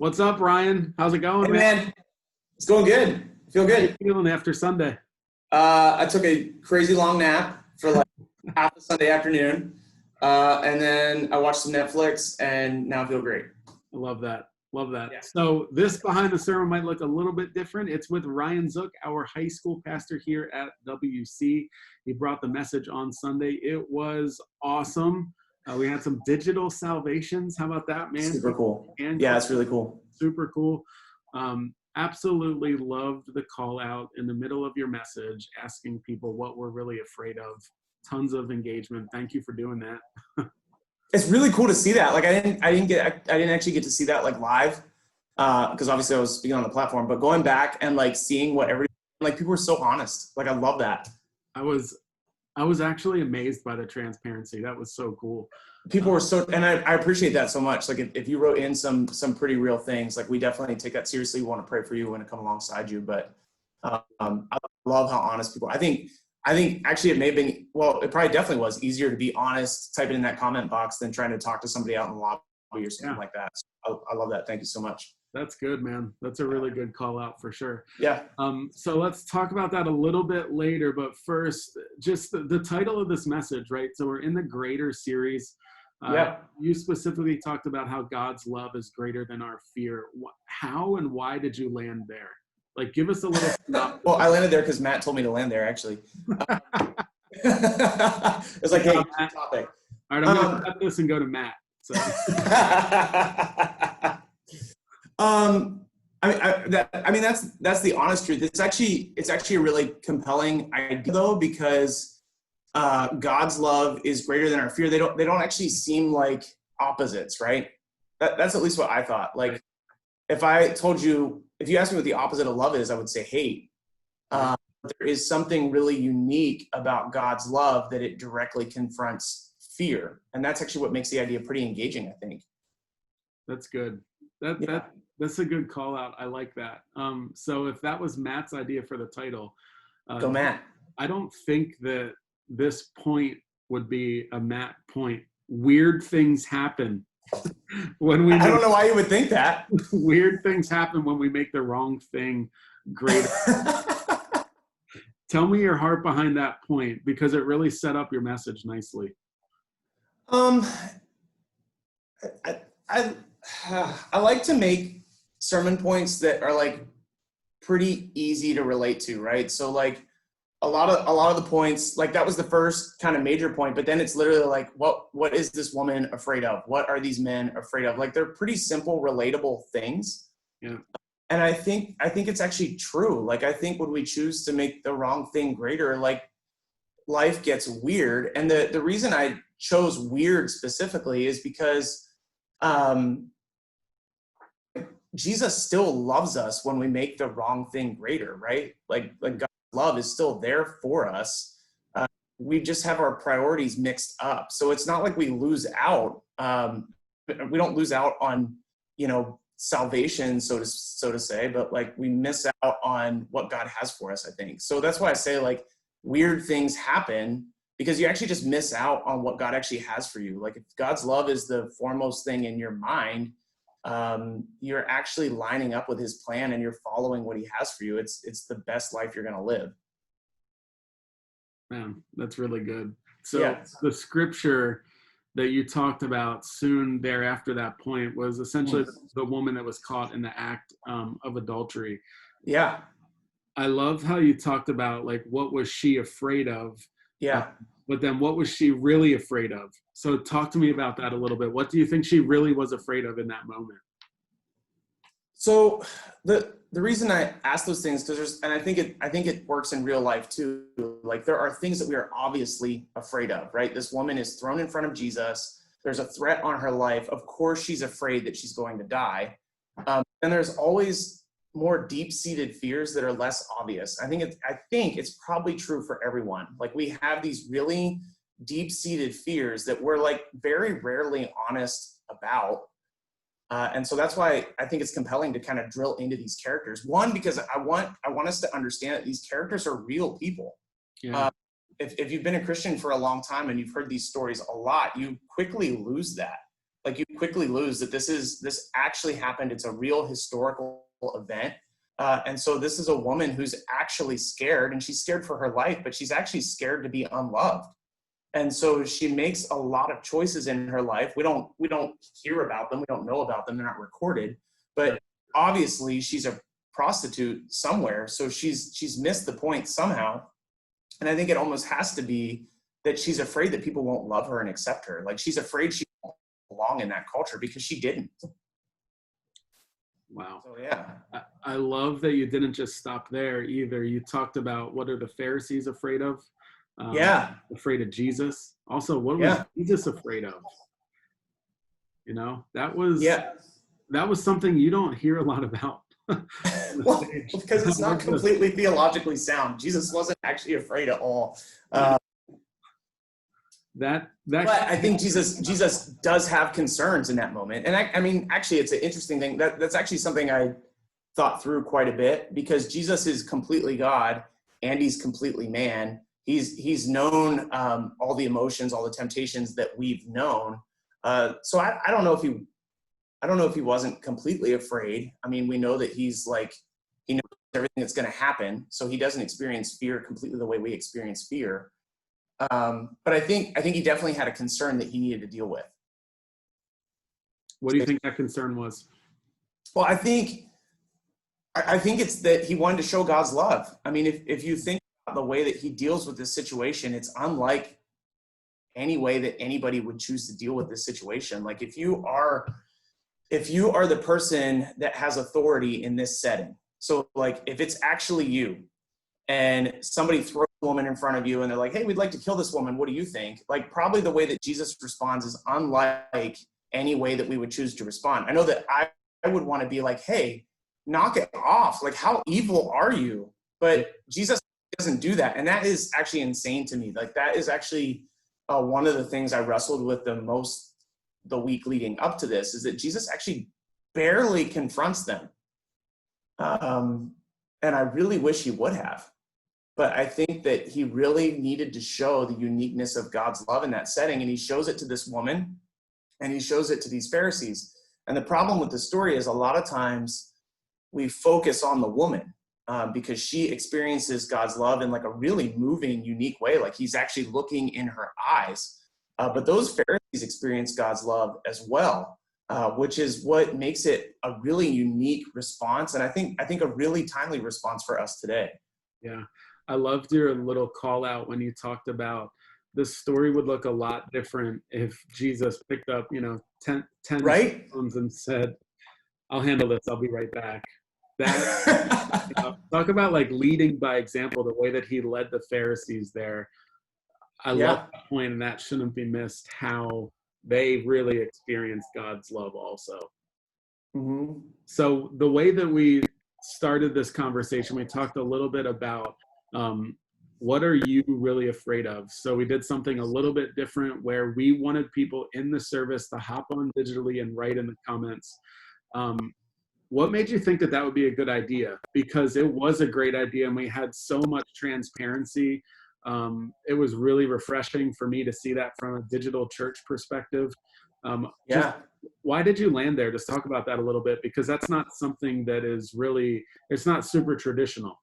What's up, Ryan? How's it going, Hey man? man, it's going good. I feel How you good. feeling after Sunday? I took a crazy long nap for like half a Sunday afternoon, and then I watched some Netflix, and now I feel great. I love that. Love that. Yeah. So this behind the sermon might look a little bit different. It's with Ryan Zook, our high school pastor here at WC. He brought the message on Sunday. It was awesome. We had some digital salvations. How about that, man? Super cool. And Yeah, it's really cool. super cool. Absolutely loved the call out in the middle of your message, asking people what we're really afraid of. Tons of engagement. Thank you for doing that. It's really cool to see that. Like I didn't actually get to see that like live, because obviously I was speaking on the platform. But going back and like seeing what like people were so honest. Like I love that. I was actually amazed by the transparency. That was so cool. People were so, and I appreciate that so much. Like if you wrote in some pretty real things, like we definitely take that seriously. We want to pray for you. We want to come alongside you. But I love how honest people. I think actually it may have been, well, it probably definitely was easier to be honest, type it in that comment box than trying to talk to somebody out in the lobby or something like that. So I love that. Thank you so much. That's good, man. That's a really good call out for sure. Yeah. So let's talk about that a little bit later. But first, just the title of this message, right? So we're in the greater series. Yeah. You specifically talked about how God's love is greater than our fear. How and why did you land there? Like, give us a little. Well, I landed there because Matt told me to land there, actually. It's like, hey, topic. All right, I'm going to cut this and go to Matt. So. I mean, that's the honest truth. It's actually a really compelling idea, though, because God's love is greater than our fear. They don't actually seem like opposites, right? That's at least what I thought. Like, if you asked me what the opposite of love is, I would say hate. There is something really unique about God's love that it directly confronts fear. And that's actually what makes the idea pretty engaging, I think. That's good. That's a good call out. I like that. So if that was Matt's idea for the title, Go Matt. I don't think that this point would be a Matt point. Weird things happen when we. I don't know why you would think that. Weird things happen when we make the wrong thing greater. Tell me your heart behind that point, because it really set up your message nicely. I like to make sermon points that are like pretty easy to relate to, right? So like a lot of the points, like that was the first kind of major point, but then it's literally like, what is this woman afraid of? What are these men afraid of? Like they're pretty simple, relatable things. Yeah. And I think it's actually true. Like I think when we choose to make the wrong thing greater, like life gets weird. And the reason I chose weird specifically is because Jesus still loves us when we make the wrong thing greater, right? Like God's love is still there for us. We just have our priorities mixed up. So it's not like we lose out. We don't lose out on, salvation, so to say, but like we miss out on what God has for us, I think. So that's why I say like weird things happen, because you actually just miss out on what God actually has for you. Like if God's love is the foremost thing in your mind, you're actually lining up with his plan and you're following what he has for you. It's the best life you're going to live. Man, that's really good. So The scripture that you talked about soon thereafter that point was essentially the woman that was caught in the act of adultery. Yeah. I love how you talked about like what was she afraid of? Yeah. But then what was she really afraid of? So talk to me about that a little bit. What do you think she really was afraid of in that moment? So the reason I ask those things, because I think it works in real life too. Like there are things that we are obviously afraid of, right? This woman is thrown in front of Jesus. There's a threat on her life. Of course, she's afraid that she's going to die. And there's always more deep-seated fears that are less obvious. I think it's probably true for everyone. Like we have these really deep-seated fears that we're like very rarely honest about. And so that's why I think it's compelling to kind of drill into these characters. One, because I want us to understand that these characters are real people. Yeah. If you've been a Christian for a long time and you've heard these stories a lot, you quickly lose that. Like you quickly lose that this actually happened. It's a real historical event. And so this is a woman who's actually scared, and she's scared for her life, but she's actually scared to be unloved. And so she makes a lot of choices in her life. We don't hear about them. We don't know about them. They're not recorded, but obviously she's a prostitute somewhere. So she's missed the point somehow. And I think it almost has to be that she's afraid that people won't love her and accept her. Like she's afraid she won't belong in that culture because she didn't. Wow. So yeah. I love that you didn't just stop there either. You talked about what are the Pharisees afraid of? Afraid of Jesus. Also, what was Jesus afraid of? You know, that was something you don't hear a lot about. Well, because it's not completely theologically sound. Jesus wasn't actually afraid at all. But I think Jesus does have concerns in that moment. And I mean, actually, it's an interesting thing. That's actually something I thought through quite a bit, because Jesus is completely God and he's completely man. He's known all the emotions, all the temptations that we've known. So I don't know if he wasn't completely afraid. I mean, we know that he knows everything that's going to happen, so he doesn't experience fear completely the way we experience fear. But I think he definitely had a concern that he needed to deal with. What do you think that concern was? Well, I think it's that he wanted to show God's love. I mean, if you think about the way that he deals with this situation, it's unlike any way that anybody would choose to deal with this situation. Like if you are the person that has authority in this setting, so like if it's actually you and somebody throws a woman in front of you and they're like, hey, we'd like to kill this woman, what do you think? Like probably the way that Jesus responds is unlike any way that we would choose to respond. I know that I would want to be like, hey, knock it off. Like, how evil are you? But Jesus doesn't do that. And that is actually insane to me. Like that is actually one of the things I wrestled with the most the week leading up to this, is that Jesus actually barely confronts them. And I really wish he would have. But I think that he really needed to show the uniqueness of God's love in that setting. And he shows it to this woman and he shows it to these Pharisees. And the problem with the story is a lot of times we focus on the woman because she experiences God's love in like a really moving, unique way. Like he's actually looking in her eyes. But those Pharisees experience God's love as well, which is what makes it a really unique response. And I think a really timely response for us today. Yeah. I loved your little call out when you talked about the story would look a lot different if Jesus picked up, 10 right? stones and said, I'll handle this. I'll be right back. That talk about like leading by example, the way that he led the Pharisees there. I love that point, and that shouldn't be missed, how they really experienced God's love also. Mm-hmm. So the way that we started this conversation, we talked a little bit about what are you really afraid of? So we did something a little bit different where we wanted people in the service to hop on digitally and write in the comments. What made you think that would be a good idea? Because it was a great idea and we had so much transparency. It was really refreshing for me to see that from a digital church perspective. Why did you land there? Just talk about that a little bit, because that's not something that is really, it's not super traditional,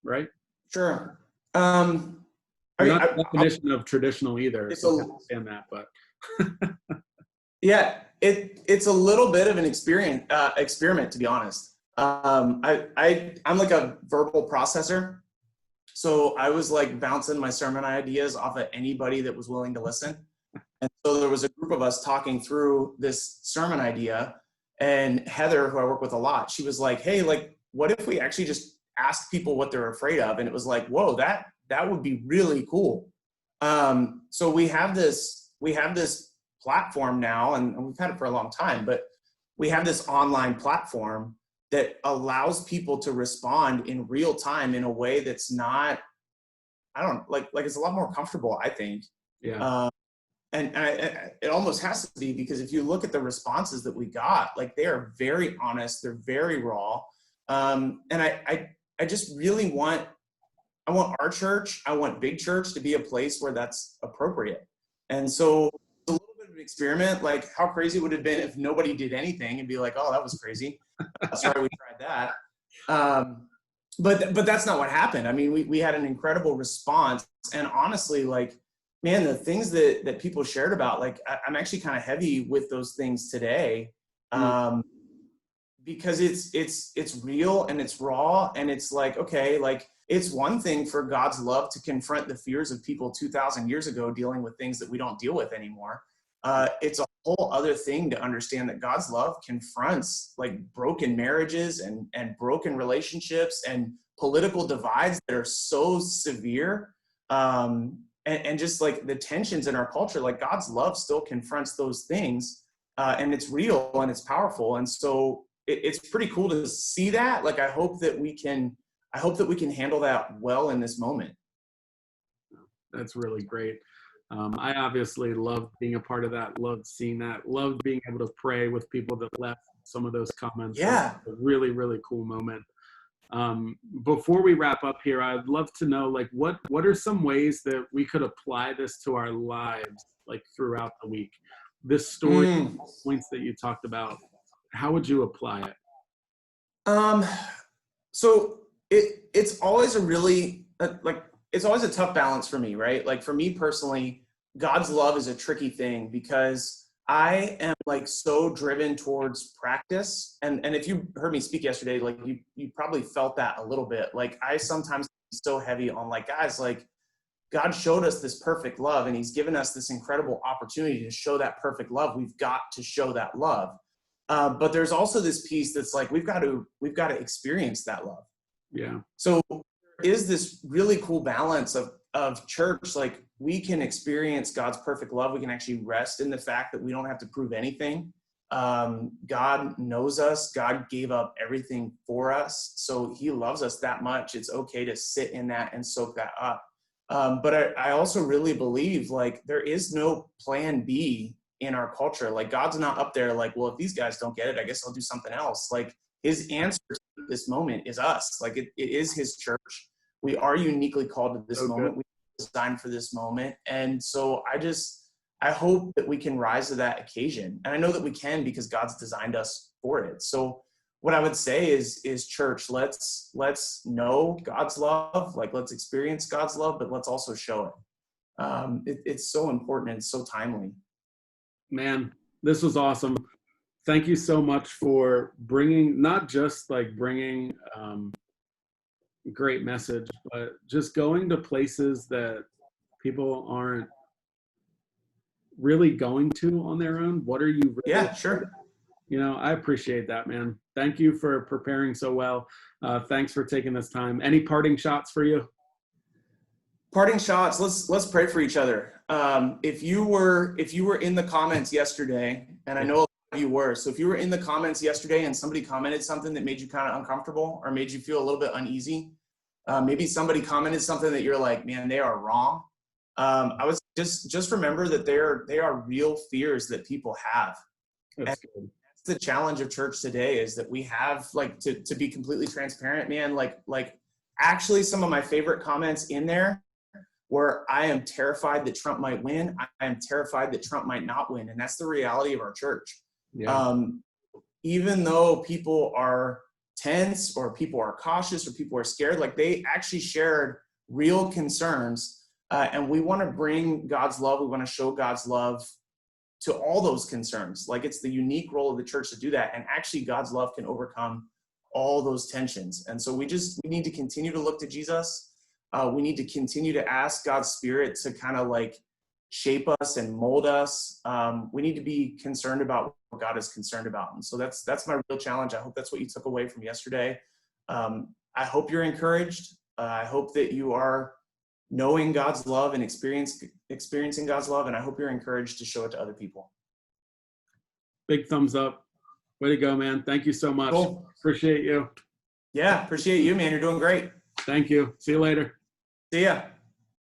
right? Sure. Not the definition of traditional either. So I understand that, but yeah, it's a little bit of an experiment, to be honest. I'm like a verbal processor. So I was like bouncing my sermon ideas off of anybody that was willing to listen. And so there was a group of us talking through this sermon idea, and Heather, who I work with a lot, she was like, hey, like, what if we actually just ask people what they're afraid of? And it was like, whoa, that would be really cool. So we have this platform now, and we've had it for a long time, but we have this online platform that allows people to respond in real time in a way that's not, it's a lot more comfortable, I think. Yeah. And it almost has to be, because if you look at the responses that we got, like they are very honest, they're very raw. And I just really I want our church, I want Big Church to be a place where that's appropriate. And so it's a little bit of experiment. Like, how crazy would it have been if nobody did anything and be like, oh, that was crazy. Sorry, we tried that. But that's not what happened. I mean, we had an incredible response. And honestly, like, man, the things that people shared about, like, I'm actually kind of heavy with those things today. Because it's real and it's raw, and it's like, okay, like, it's one thing for God's love to confront the fears of people 2,000 years ago dealing with things that we don't deal with anymore. It's a whole other thing to understand that God's love confronts like broken marriages and broken relationships and political divides that are so severe. And just like the tensions in our culture, like God's love still confronts those things. And it's real and it's powerful. And so it's pretty cool to see that. Like, I hope that we can handle that well in this moment. That's really great. I obviously loved being a part of that, loved seeing that, loved being able to pray with people that left some of those comments. Yeah. A really, really cool moment. Before we wrap up here, I'd love to know, like, what are some ways that we could apply this to our lives, like throughout the week? This story, points that you talked about, how would you apply it? So it's always a really, it's always a tough balance for me, right? Like, for me personally, God's love is a tricky thing because I am like so driven towards practice. And if you heard me speak yesterday, like you probably felt that a little bit. Like, I sometimes be so heavy on, like, guys, like, God showed us this perfect love and he's given us this incredible opportunity to show that perfect love. We've got to show that love. But there's also this piece that's like, we've got to experience that love. Yeah. So there is this really cool balance of church. Like, we can experience God's perfect love. We can actually rest in the fact that we don't have to prove anything. God knows us. God gave up everything for us. So he loves us that much. It's okay to sit in that and soak that up. But I also really believe, like, there is no plan B in our culture. Like, God's not up there like, well, if these guys don't get it, I guess I'll do something else. Like, his answer to this moment is us. Like, it is his church. We are uniquely called to this moment. We are designed for this moment. And so I hope that we can rise to that occasion. And I know that we can because God's designed us for it. So what I would say is church, let's know God's love. Like, let's experience God's love, but let's also show it. It's so important and so timely. Man, this was awesome. Thank you so much for bringing, not just like bringing great message, but just going to places that people aren't really going to on their own. What are you really? Yeah, sure. You know, I appreciate that, man. Thank you for preparing so well. Thanks for taking this time. Any parting shots for you? Parting shots. Let's pray for each other. If you were in the comments yesterday, and I know a lot of you were, so if you were in the comments yesterday and somebody commented something that made you kind of uncomfortable or made you feel a little bit uneasy, maybe somebody commented something that you're like, man, they are wrong. I was just remember that they are real fears that people have. That's good. That's the challenge of church today, is that we have, like, to be completely transparent, man, like actually some of my favorite comments in there where I am terrified that Trump might win. I am terrified that Trump might not win. And that's the reality of our church. Yeah. Even though people are tense or people are cautious or people are scared, like, they actually shared real concerns. And we want to bring God's love. We want to show God's love to all those concerns. Like, it's the unique role of the church to do that. And actually God's love can overcome all those tensions. And so we need to continue to look to Jesus. We need to continue to ask God's Spirit to kind of like shape us and mold us. We need to be concerned about what God is concerned about. And so that's my real challenge. I hope that's what you took away from yesterday. I hope you're encouraged. I hope that you are knowing God's love and experiencing God's love. And I hope you're encouraged to show it to other people. Big thumbs up. Way to go, man. Thank you so much. Cool. Appreciate you. Yeah, appreciate you, man. You're doing great. Thank you. See you later. See ya.